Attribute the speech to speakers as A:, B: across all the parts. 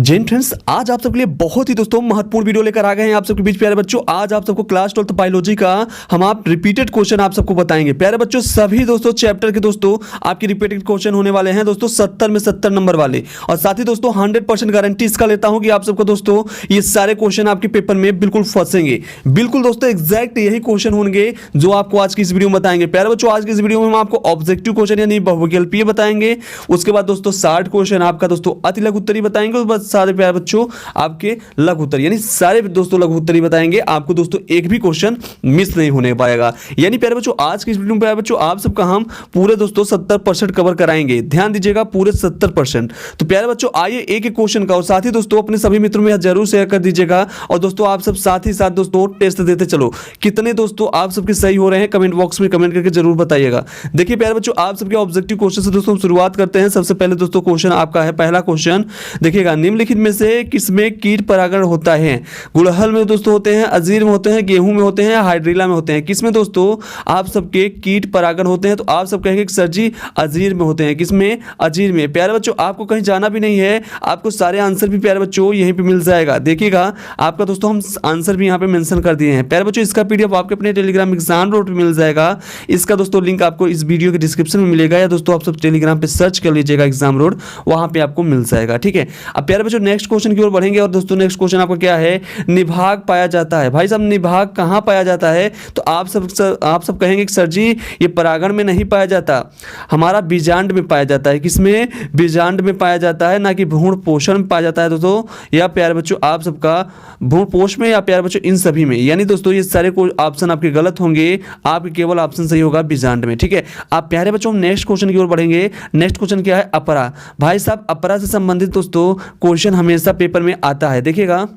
A: जय हिंद फ्रेंड्स, आज आप सबके लिए बहुत ही दोस्तों महत्वपूर्ण वीडियो लेकर आ गए हैं आप सबके बीच। प्यारे बच्चों, आज आप सबको क्लास 12th बायोलॉजी का हम आप रिपीटेड क्वेश्चन आप सबको बताएंगे। प्यारे बच्चों, सभी दोस्तों चैप्टर के दोस्तों आपके रिपीटेड क्वेश्चन होने वाले हैं दोस्तों 70 में 70 नंबर वाले। और साथ ही दोस्तों 100% गारंटी इसका लेता हूं कि आप सबको दोस्तों ये सारे क्वेश्चन आपके पेपर में बिल्कुल फंसेंगे। बिल्कुल दोस्तों एग्जैक्ट यही क्वेश्चन होंगे जो आपको आज की इस वीडियो में बताएंगे। प्यारे बच्चों, आज की इस वीडियो में हम आपको ऑब्जेक्टिव क्वेश्चन यानी बहुविकल्पीय बताएंगे। उसके बाद दोस्तों 60 क्वेश्चन आपका दोस्तों अति लघु उत्तरीय बताएंगे। उसके बाद सारे प्यारे बच्चों आपके लघु उत्तर यानी सारे दोस्तों लघु उत्तरीय बताएंगे। आपको दोस्तों एक भी क्वेश्चन मिस नहीं होने पाएगा। यानी प्यारे बच्चों आज की इस वीडियो में प्यारे बच्चों आप सबका हम पूरे दोस्तों 70% कवर कराएंगे। ध्यान दीजिएगा, पूरे 70%। तो प्यारे बच्चों आइए एक एक क्वेश्चन का और साथ ही दोस्तों अपने सभी मित्रों में जरूर शेयर कर दीजिएगा। और दोस्तों आप सब साथ ही साथ दोस्तों टेस्ट देते चलो। कितने दोस्तों आप सबके सही हो रहे हैं कमेंट बॉक्स में कमेंट करके जरूर बताइएगा। देखिए प्यारे बच्चों, आप सबके ऑब्जेक्टिव क्वेश्चन से दोस्तों हम शुरुआत करते हैं। सबसे पहले दोस्तों क्वेश्चन आपका है, पहला क्वेश्चन देखिएगा, निम्नलिखित में से किसमें कीट परागण होता है? गुड़हल में दोस्तों होते हैं, अंजीर में होते हैं, गेहूं में होते हैं, हाइड्रिला में होते हैं। किसमें दोस्तों आप सबके कीट परागण होते हैं? तो आप सब कहेंगे सर जी अंजीर में होते हैं। किसमें? अंजीर में। प्यारे बच्चों आपको कहीं जाना भी नहीं है, आपको सारे आंसर भी प्यारे बच्चों यहीं पे मिल जाएगा। देखिएगा आपका दोस्तों हम आंसर भी यहाँ पे मेंशन कर दिए हैं। प्यारे बच्चों इसका पीडीएफ आपके अपने टेलीग्राम एग्जाम रोड पे मिल जाएगा। इसका दोस्तों लिंक आपको इस वीडियो के डिस्क्रिप्शन में मिलेगा, या दोस्तों आप सब टेलीग्राम पे सर्च कर लीजिएगा एग्जाम रोड, वहां पे आपको मिल जाएगा। ठीक है, अब प्यारे बच्चों नेक्स्ट क्वेश्चन की ओर बढ़ेंगे। और दोस्तों नेक्स्ट क्वेश्चन आपका क्या है? निभाग पाया जाता है। भाई साहब निभाग कहाँ पाया जाता है? तो आप सब कहेंगे कि सर जी ये परागण में नहीं पाया जाता, हमारा बीजांड में पाया जाता है। किसमें? बीजांड में पाया जाता है, ना कि भ्रूण पोषण में पाया जाता है दोस्तों, या प्यारे बच्चों आप सबका भ्रूण पोष में, या प्यारे बच्चों इन सभी में। यानी दोस्तों ये सारे ऑप्शन आपके गलत होंगे, आपके केवल ऑप्शन सही होगा बीजांड में। ठीक है, आप प्यारे बच्चों नेक्स्ट क्वेश्चन की ओर बढ़ेंगे। नेक्स्ट क्वेश्चन क्या है? अपरा। भाई साहब अपरा से संबंधित दोस्तों क्वेश्चन हमेशा पेपर में आता है। देखिएगा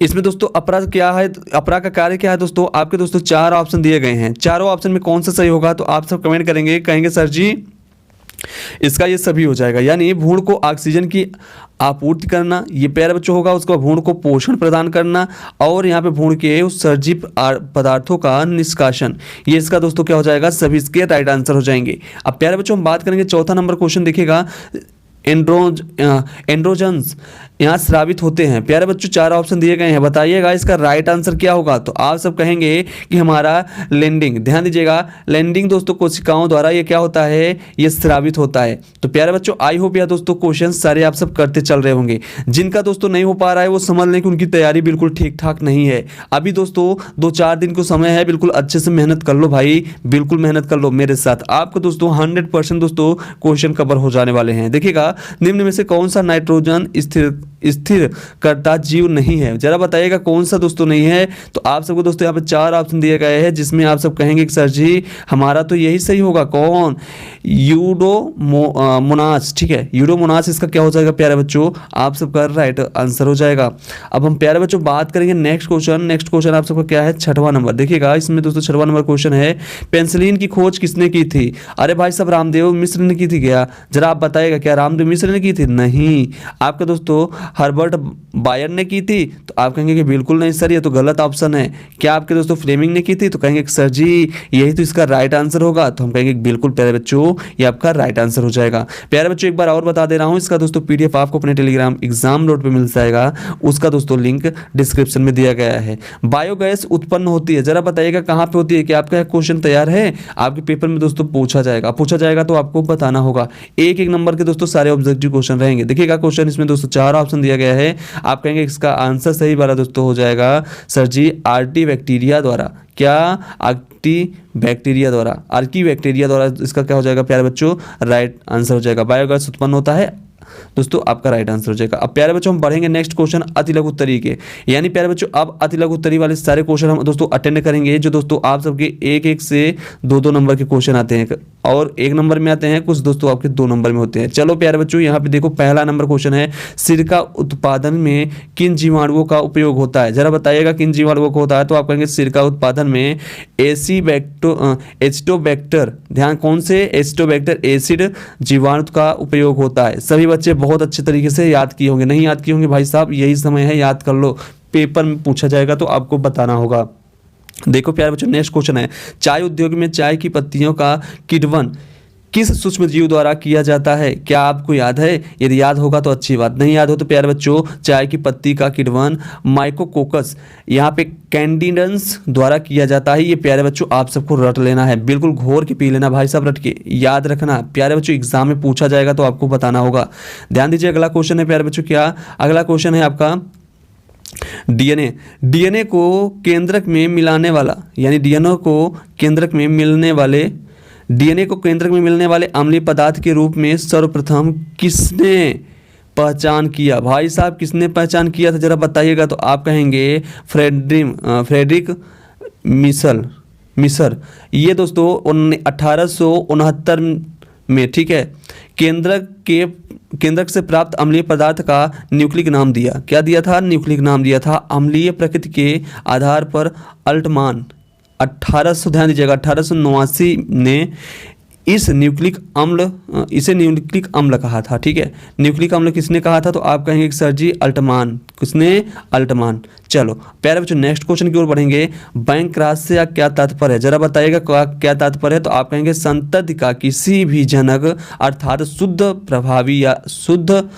A: इसमें दोस्तों अपरा क्या है, अपरा का कार्य क्या है दोस्तों? आपके दोस्तों 4 ऑप्शन दिए गए हैं। चारों ऑप्शन में कौन सा सही होगा? तो आप सब कमेंट करेंगे, कहेंगे सर जी इसका ये सभी हो जाएगा। यानी भ्रूण को ऑक्सीजन की आपूर्ति करना, ये प्यारे बच्चों होगा। उसको भ्रूण को पोषण प्रदान करना, और यहाँ पे भ्रूण के उत्सर्जित पदार्थों का निष्कासन, ये इसका दोस्तों क्या हो जाएगा? सभी इसके राइट आंसर हो जाएंगे। अब प्यारे बच्चों हम बात करेंगे चौथा नंबर क्वेश्चन। देखिएगा एंड्रोजन्स यहाँ स्रावित होते हैं। प्यारे बच्चों 4 ऑप्शन दिए गए हैं, बताइएगा इसका राइट आंसर क्या होगा? तो आप सब कहेंगे कि हमारा लैंडिंग। ध्यान दीजिएगा, लैंडिंग दोस्तों कोशिकाओं द्वारा ये क्या होता है? ये स्रावित होता है। तो प्यारे बच्चों आई होप या दोस्तों क्वेश्चन सारे आप सब करते चल रहे होंगे। जिनका दोस्तों नहीं हो पा रहा है वो समझ लें कि उनकी तैयारी बिल्कुल ठीक ठाक नहीं है। अभी दोस्तों 2-4 दिन को समय है, बिल्कुल अच्छे से मेहनत कर लो भाई, बिल्कुल मेहनत कर लो मेरे साथ। आपको दोस्तों 100% दोस्तों क्वेश्चन कवर हो जाने वाले हैं। देखिएगा निम्न में से कौन सा नाइट्रोजन स्थिर करता जीव नहीं है? जरा बताइएगा कौन सा दोस्तों नहीं है? तो आप सबको दोस्तों यहाँ पे 4 ऑप्शन दिए गए हैं, जिसमें आप सब कहेंगे कि सर जी हमारा तो यही सही होगा। कौन? यूडोमोनास। ठीक है, यूडोमोनास इसका क्या हो जाएगा प्यारे बच्चों? आप सबका राइट आंसर हो जाएगा। अब हम प्यारे बच्चों बात करेंगे नेक्स्ट क्वेश्चन। नेक्स्ट क्वेश्चन आप सबका क्या है? 6वां नंबर। देखिएगा इसमें दोस्तों 6वां नंबर क्वेश्चन है, पेंसिलिन की खोज किसने की थी? अरे भाई साहब रामदेव मिश्र ने की थी क्या? जरा आप बताइएगा क्या रामदेव मिश्र ने की थी? नहीं, आपका दोस्तों हर्बर्ट बायर ने की थी। तो आप कहेंगे कि बिल्कुल नहीं सर ये तो गलत ऑप्शन है। क्या आपके दोस्तों फ्लेमिंग ने की थी? तो कहेंगे कि सर जी यही तो इसका राइट आंसर होगा। तो हम कहेंगे कि बिल्कुल प्यारे बच्चों ये आपका राइट आंसर हो जाएगा। प्यारे बच्चों एक बार और बता दे रहा हूं, इसका दोस्तों पीडीएफ आपको अपने टेलीग्राम एग्जाम रोड पे मिल जाएगा। उसका दोस्तों लिंक डिस्क्रिप्शन में दिया गया है। बायोगैस उत्पन्न होती है, जरा बताइएगा कहां पे होती है? क्या आपका क्वेश्चन तैयार है? आपके पेपर में दोस्तों पूछा जाएगा तो आपको बताना होगा। एक नंबर के दोस्तों सारे ऑब्जेक्टिव क्वेश्चन रहेंगे। देखिएगा क्वेश्चन इसमें दोस्तों 4 ऑप्शन दिया गया है। आप कहेंगे इसका आंसर सही वाला दोस्तों हो जाएगा सर जी आर्टी बैक्टीरिया द्वारा। क्या? आर्की बैक्टीरिया द्वारा इसका क्या हो जाएगा प्यारे बच्चों? राइट आंसर हो जाएगा। बायोगैस उत्पन्न होता है दोस्तों, आपका राइट आंसर हो जाएगा। अब प्यारे बच्चों हम बढ़ेंगे नेक्स्ट क्वेश्चन अति लघु उत्तरीय के। यानी प्यारे बच्चों अब अति लघु उत्तरीय वाले सारे क्वेश्चन हम दोस्तों अटेंड करेंगे, जो दोस्तों आप सबके 1-1 से 2-2 नंबर के क्वेश्चन आते हैं, और 1 नंबर में आते हैं, कुछ दोस्तों आपके 2 नंबर में होते हैं। चलो प्यारे बच्चों यहाँ पे देखो पहला नंबर क्वेश्चन है, सिरका उत्पादन में किन जीवाणुओं का उपयोग होता है? जरा बताइएगा किन जीवाणुओं का होता है? तो आप कहेंगे सिरका उत्पादन में एसिटोबैक्टर। ध्यान कौन से? एसिटोबैक्टर एसिड जीवाणु का उपयोग होता है। सभी बच्चे बहुत अच्छे तरीके से याद किए होंगे। नहीं याद किए होंगे भाई साहब यही समय है, याद कर लो, पेपर में पूछा जाएगा तो आपको बताना होगा। देखो प्यारे बच्चों नेक्स्ट क्वेश्चन है, चाय उद्योग में चाय की पत्तियों का किण्वन किस सूक्ष्म जीव द्वारा किया जाता है? क्या आपको याद है? यदि याद होगा तो अच्छी बात, नहीं याद हो तो प्यारे बच्चों चाय की पत्ती का किण्वन माइकोकोकस यहाँ पे कैंडिडेंस द्वारा किया जाता है। ये प्यारे बच्चों आप सबको रट लेना है, बिल्कुल घोर के पी लेना भाई साहब, रट के याद रखना। प्यारे बच्चों एग्जाम में पूछा जाएगा तो आपको बताना होगा। ध्यान दीजिए, अगला क्वेश्चन है प्यारे बच्चों, क्या अगला क्वेश्चन है आपका डीएनए को केंद्रक में मिलाने वाला, यानी डीएनए को केंद्रक में मिलने वाले अम्लीय पदार्थ के रूप में सर्वप्रथम किसने पहचान किया? भाई साहब किसने पहचान किया था जरा बताइएगा। तो आप कहेंगे फ्रेडरिक मिसर। ये दोस्तों 1869 में, ठीक है, केंद्रक से प्राप्त अम्लीय पदार्थ का न्यूक्लिक नाम दिया। क्या दिया था? न्यूक्लिक नाम दिया था। अम्लीय प्रकृति के आधार पर अल्टमान 1800, ध्यान दीजिएगा, 1889 ने इसे न्यूक्लिक अम्ल कहा था। ठीक है, न्यूक्लिक अम्ल किसने कहा था? तो आप कहेंगे सर जी अल्टमान। किसने? अल्टमान। चलो प्यारे बच्चों नेक्स्ट क्वेश्चन की ओर बढ़ेंगे। बैंक क्रॉस से क्या तात्पर्य है? जरा बताइएगा क्या तात्पर्य है। तो आप कहेंगे संतति का किसी भी जनक अर्थात शुद्ध प्रभावी या शुद्ध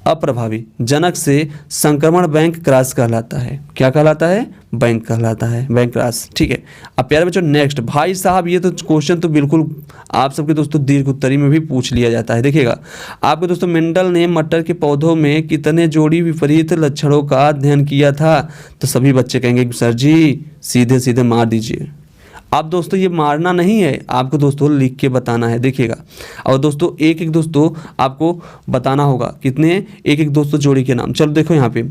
A: अप्रभावी जनक से संक्रमण बैंक क्रॉस कहलाता है। क्या कहलाता है? बैंक कहलाता है, बैंक क्रॉस। ठीक है, अब प्यारे बच्चों नेक्स्ट, भाई साहब ये तो क्वेश्चन तो बिल्कुल आप सबके दोस्तों दीर्घ उत्तरी में भी पूछ लिया जाता है। देखिएगा आपके दोस्तों, मेंडल ने मटर के पौधों में कितने जोड़ी विपरीत लक्षणों का अध्ययन किया था? तो सभी बच्चे कहेंगे सर जी सीधे सीधे मार दीजिए। आप दोस्तों ये मारना नहीं है, आपको दोस्तों लिख के बताना है। देखिएगा, और दोस्तों एक एक दोस्तों आपको बताना होगा कितने, एक एक दोस्तों जोड़ी के नाम। चलो देखो यहाँ पे,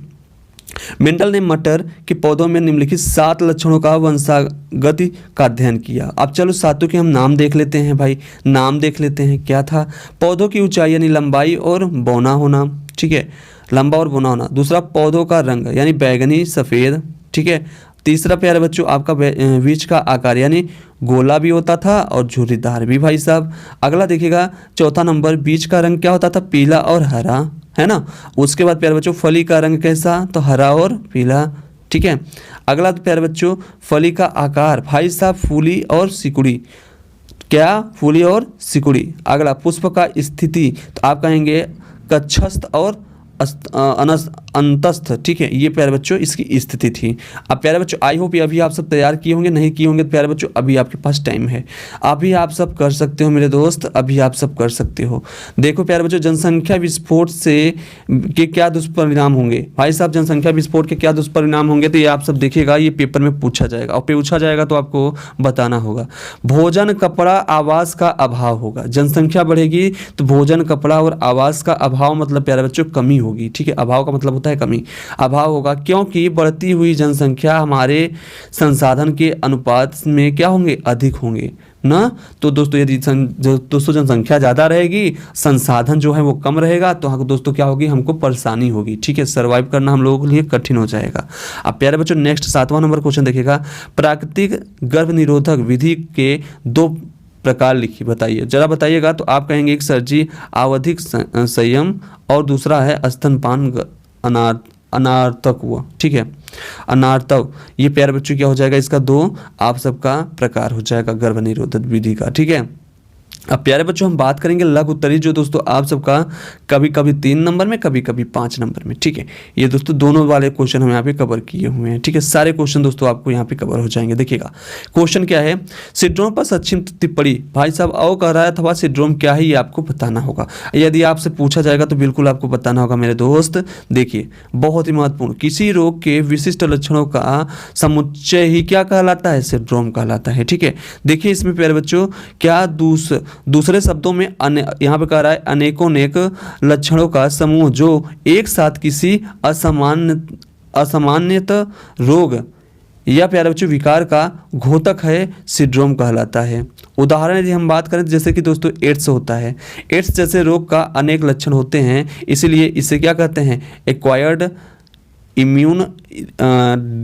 A: मेंडल ने मटर के पौधों में निम्नलिखित 7 लक्षणों का वंशागति का अध्ययन किया। अब चलो सातों के हम नाम देख लेते हैं भाई, नाम देख लेते हैं। क्या था? पौधों की ऊंचाई यानी लंबाई और बौना होना। ठीक है, लंबा और बौना होना। दूसरा पौधों का रंग यानी बैगनी सफ़ेद। ठीक है, तीसरा प्यारे बच्चों आपका बीज का आकार यानी गोला भी होता था और झुर्रीदार भी भाई साहब। अगला देखिएगा चौथा नंबर, बीज का रंग क्या होता था? पीला और हरा, है ना। उसके बाद प्यारे बच्चों फली का रंग कैसा? तो हरा और पीला। ठीक है, अगला तो प्यारे बच्चों फली का आकार भाई साहब फूली और सिकुड़ी। क्या? फूली और सिकुड़ी। अगला पुष्प का स्थिति, तो आप कहेंगे कक्षस्थ और अंतस्थ। ठीक है, ये प्यारे बच्चों इसकी स्थिति थी। अब प्यारे बच्चों आई होप अभी आप सब तैयार किए होंगे, नहीं किए होंगे तो प्यारे बच्चों अभी आपके पास टाइम है, अभी आप सब कर सकते हो मेरे दोस्त, अभी आप सब कर सकते हो। देखो प्यारे बच्चों, जनसंख्या विस्फोट से के क्या दुष्परिणाम होंगे? भाई साहब जनसंख्या विस्फोट के क्या दुष्परिणाम होंगे? तो ये आप सब देखिएगा, ये पेपर में पूछा जाएगा, और पूछा जाएगा तो आपको बताना होगा। भोजन, कपड़ा, आवास का अभाव होगा। जनसंख्या बढ़ेगी तो भोजन, कपड़ा और आवास का अभाव मतलब प्यारे बच्चों कमी होगी। ठीक है, अभाव का मतलब होता है कमी, अभाव होगा, क्योंकि बढ़ती हुई जनसंख्या हमारे संसाधन के अनुपात में क्या होंगे? अधिक होंगे ना। तो दोस्तों यदि दोस्तों जनसंख्या ज़्यादा रहेगी, संसाधन जो है वो कम रहेगा, तो हाँ दोस्तों क्या होगी? हमको परेशानी होगी। ठीक है, सर्वाइव करना हम लोगों के लिए कठिन हो जाएगा। अब प्यारे बच्चों नेक्स्ट 7वां नंबर क्वेश्चन देखिएगा, प्राकृतिक गर्भ निरोधक विधि के 2 प्रकार लिखिए, बताइए जरा बताइएगा। तो आप कहेंगे एक सर जी आवधिक संयम और दूसरा है स्तनपान अनार्तक हुआ। ठीक है, अनार्तव। ये प्यारे बच्चों क्या हो जाएगा? इसका 2 आप सबका प्रकार हो जाएगा गर्भ निरोधक विधि का। ठीक है, अब प्यारे बच्चों हम बात करेंगे लघु उत्तरी, जो दोस्तों आप सबका कभी कभी 3 नंबर में, कभी कभी 5 नंबर में। ठीक है, ये दोस्तों दोनों वाले क्वेश्चन हम यहाँ पे कवर किए हुए हैं। ठीक है, सारे क्वेश्चन दोस्तों आपको यहाँ पे कवर हो जाएंगे। देखिएगा क्वेश्चन क्या है, सिंड्रोम पर संक्षिप्त टिप्पणी। भाई साहब आओ कह रहा है अथवा सिंड्रोम क्या है ये आपको बताना होगा। यदि आपसे पूछा जाएगा तो बिल्कुल आपको बताना होगा मेरे दोस्त। देखिए बहुत ही महत्वपूर्ण, किसी रोग के विशिष्ट लक्षणों का समुच्चय ही क्या कहलाता है? सिंड्रोम कहलाता है। ठीक है, देखिए इसमें प्यारे बच्चों क्या दूसरे शब्दों में यहाँ पे कह रहा है अनेकोनेक लक्षणों का समूह जो एक साथ किसी असामान्यत रोग या प्यारे बच्चों विकार का घोतक है, सिंड्रोम कहलाता है। उदाहरण यदि हम बात करें जैसे कि दोस्तों एड्स होता है, एड्स जैसे रोग का अनेक लक्षण होते हैं, इसीलिए इसे क्या कहते हैं? Acquired immune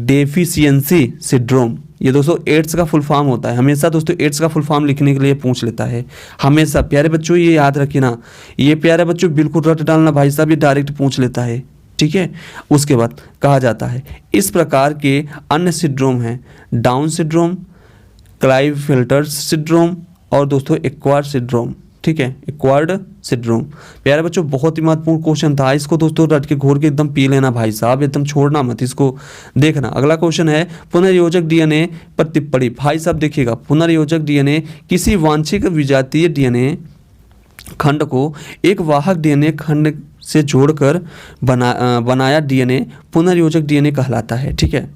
A: deficiency syndrome. ये दोस्तों एड्स का फुल फॉर्म होता है। हमेशा दोस्तों एड्स का फुल फॉर्म लिखने के लिए पूछ लेता है हमेशा। प्यारे बच्चों ये याद रखिए ना, ये प्यारे बच्चों बिल्कुल रट डालना भाई साहब, ये डायरेक्ट पूछ लेता है। ठीक है, उसके बाद कहा जाता है इस प्रकार के अन्य सिंड्रोम हैं डाउन सिंड्रोम, क्लाइवेफेल्टर सिंड्रोम, और दोस्तों एक्वायर्ड सिंड्रोम, ठीक है, एक्वायर्ड सिंड्रोम। प्यारे बच्चों बहुत ही महत्वपूर्ण क्वेश्चन था, इसको दोस्तों रट के घोर के एकदम पी लेना भाई साहब, एकदम छोड़ना मत इसको। देखना अगला क्वेश्चन है, पुनर्योजक डीएनए पर टिप्पणी। भाई साहब देखिएगा, पुनर्योजक डीएनए किसी वांछित विजातीय डीएनए खंड को एक वाहक डीएनए खंड से जोड़कर बनाया डीएनए पुनर्योजक डीएनए कहलाता है, ठीक है।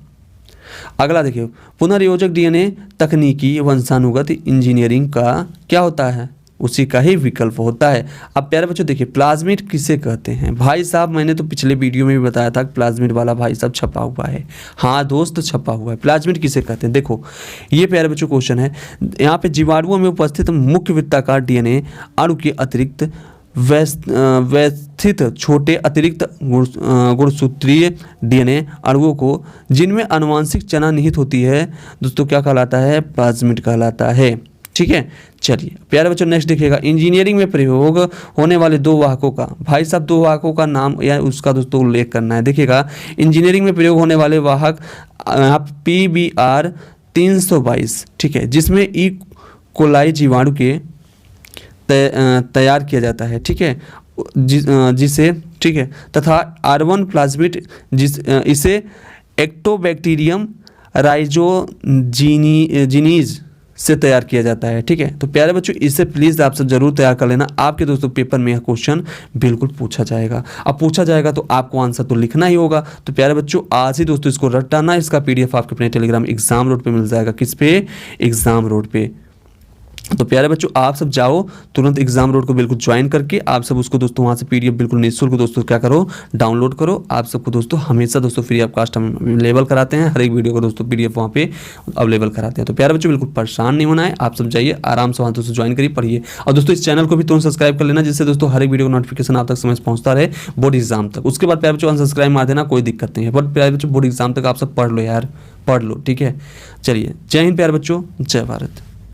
A: अगला देखिए, पुनर्योजक डीएनए तकनीकी वंशानुगत इंजीनियरिंग का क्या होता है, उसी का ही विकल्प होता है। अब प्यारे बच्चों देखिए, प्लाज्मिड किसे कहते हैं भाई साहब, मैंने तो पिछले वीडियो में भी बताया था कि प्लाज्मिड वाला भाई साहब छपा हुआ है, हाँ दोस्त छपा हुआ है। प्लाज्मिड किसे कहते हैं, देखो ये प्यारे बच्चों क्वेश्चन है, यहाँ पे जीवाणुओं में उपस्थित मुख्य वृत्ताकार डीएनए अणु के अतिरिक्त व्यवस्थित छोटे अतिरिक्त गुणसूत्रीय डीएनए अणुओं को जिनमें आनुवंशिक चना निहित होती है दोस्तों क्या कहलाता है, प्लाज्मिड कहलाता है, ठीक है। चलिए प्यारे बच्चों नेक्स्ट देखिएगा, इंजीनियरिंग में प्रयोग होने वाले दो वाहकों का, भाई साहब दो वाहकों का नाम या उसका दोस्तों उल्लेख करना है। देखिएगा इंजीनियरिंग में प्रयोग होने वाले वाहक PBr 322, ठीक है, जिसमें ई कोलाई जीवाणु के तैयार किया जाता है, ठीक है, जिसे ठीक है, तथा R1 प्लाज्मिड इसे एक्टोबैक्टीरियम राइजोजीनीज से तैयार किया जाता है, ठीक है। तो प्यारे बच्चों इसे प्लीज़ आप सब जरूर तैयार कर लेना, आपके दोस्तों पेपर में यह क्वेश्चन बिल्कुल पूछा जाएगा। अब पूछा जाएगा तो आपको आंसर तो लिखना ही होगा। तो प्यारे बच्चों आज ही दोस्तों इसको रटाना, इसका PDF आपके अपने टेलीग्राम एग्जाम रोड पे मिल जाएगा, किस पे, एग्जाम रोड पे। तो प्यारे बच्चों आप सब जाओ तुरंत एग्जाम रोड को बिल्कुल ज्वाइन करके आप सब उसको दोस्तों वहाँ से PDF बिल्कुल निःशुल्क दोस्तों क्या करो, डाउनलोड करो। आप सबको दोस्तों हमेशा दोस्तों फ्री ऑफ कास्ट हम अवेलेबल कराते हैं, हर एक वीडियो को दोस्तों PDF वहाँ पे अवेलेबल कराते हैं। तो प्यारे बच्चों बिल्कुल परेशान नहीं होना है, आप सब जाइए आराम से वहाँ दोस्तों ज्वाइन करिए, पढ़िए। और दोस्तों इस चैनल को भी तुरंत सब्सक्राइब कर लेना, जिससे दोस्तों हर एक वीडियो का नोटिफिकेशन आप तक समय पहुँचता रहे बोर्ड एग्जाम तक। उसके बाद प्यारे बच्चों अनसब्सक्राइब मार देना, कोई दिक्कत नहीं है, बट प्यारे बच्चों बोर्ड एग्जाम तक आप सब पढ़ लो यार, पढ़ लो, ठीक है। चलिए जय हिंद प्यारे बच्चों, जय भारत।